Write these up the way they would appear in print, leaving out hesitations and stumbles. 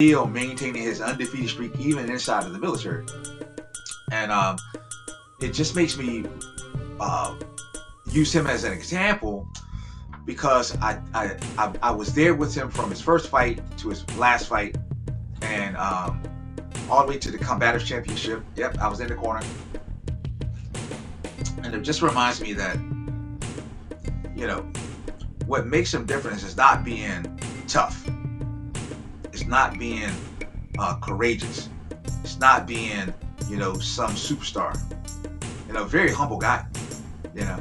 still maintaining his undefeated streak even inside of the military. And it just makes me uh, use him as an example because I was there with him from his first fight to his last fight, and all the way to the combative championship. Yep, I was in the corner, and it just reminds me that you know what makes him different is not being tough. It's not being courageous. It's not being some superstar. Very humble guy. You know,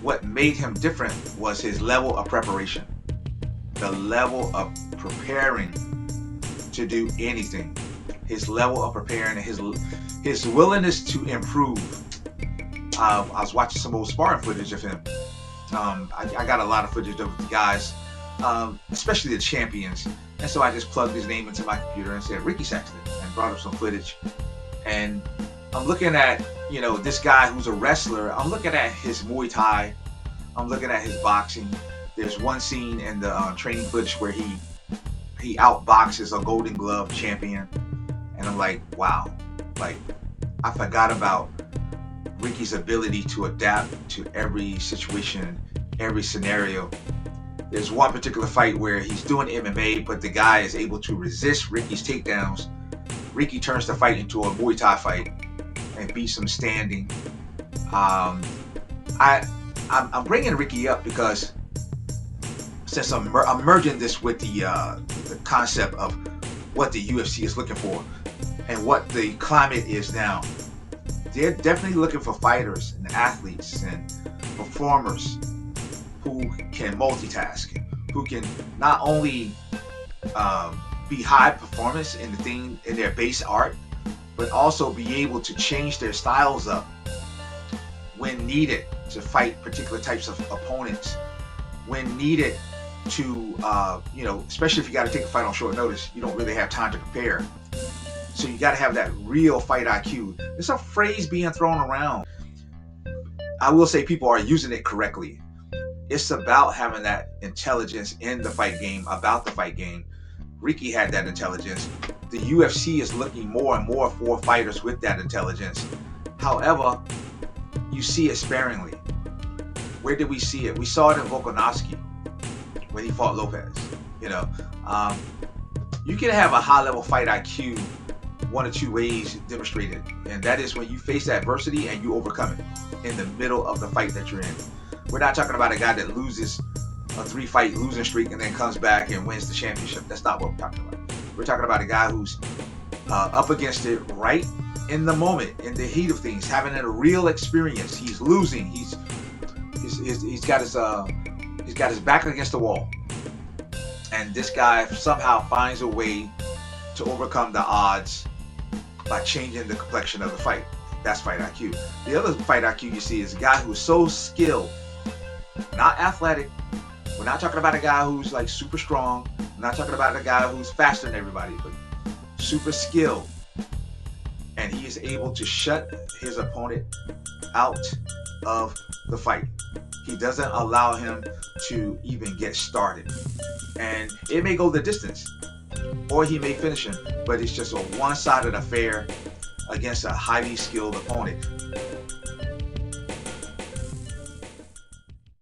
what made him different was his level of preparation, the level of preparing to do anything, his level of preparing, his willingness to improve. I was watching some old sparring footage of him. I got a lot of footage of the guys, especially the champions, and so I just plugged his name into my computer and said Ricky Saxton and brought up some footage. And I'm looking at this guy who's a wrestler. I'm looking at his Muay Thai. I'm looking at his boxing. There's one scene in the training footage where he outboxes a Golden Glove champion, and I'm like, wow, like I forgot about Ricky's ability to adapt to every situation, every scenario. There's one particular fight where he's doing MMA, but the guy is able to resist Ricky's takedowns. Ricky turns the fight into a Muay Thai fight and beats him standing. I'm bringing Ricky up because since I'm merging this with the concept of what the UFC is looking for and what the climate is now, they're definitely looking for fighters and athletes and performers who can multitask, who can not only be high performance in their base art, but also be able to change their styles up when needed to fight particular types of opponents, when needed to, especially if you got to take a fight on short notice, you don't really have time to prepare. So you got to have that real fight IQ. There's a phrase being thrown around. I will say people are using it correctly. It's about having that intelligence in the fight game, about the fight game. Ricky had that intelligence. The UFC is looking more and more for fighters with that intelligence. However, you see it sparingly. Where did we see it? We saw it in Volkanovski when he fought Lopez. You can have a high-level fight IQ one or two ways demonstrated, and that is when you face adversity and you overcome it in the middle of the fight that you're in. We're not talking about a guy that loses a 3-fight losing streak and then comes back and wins the championship. That's not what we're talking about. We're talking about a guy who's up against it right in the moment, in the heat of things, having a real experience. He's losing. He's got his back against the wall, and this guy somehow finds a way to overcome the odds by changing the complexion of the fight. That's fight IQ. The other fight IQ you see is a guy who's so skilled, not athletic. We're not talking about a guy who's like super strong. We're not talking about a guy who's faster than everybody, but super skilled. And he is able to shut his opponent out of the fight. He doesn't allow him to even get started. And it may go the distance, or he may finish him, but it's just a one-sided affair against a highly skilled opponent.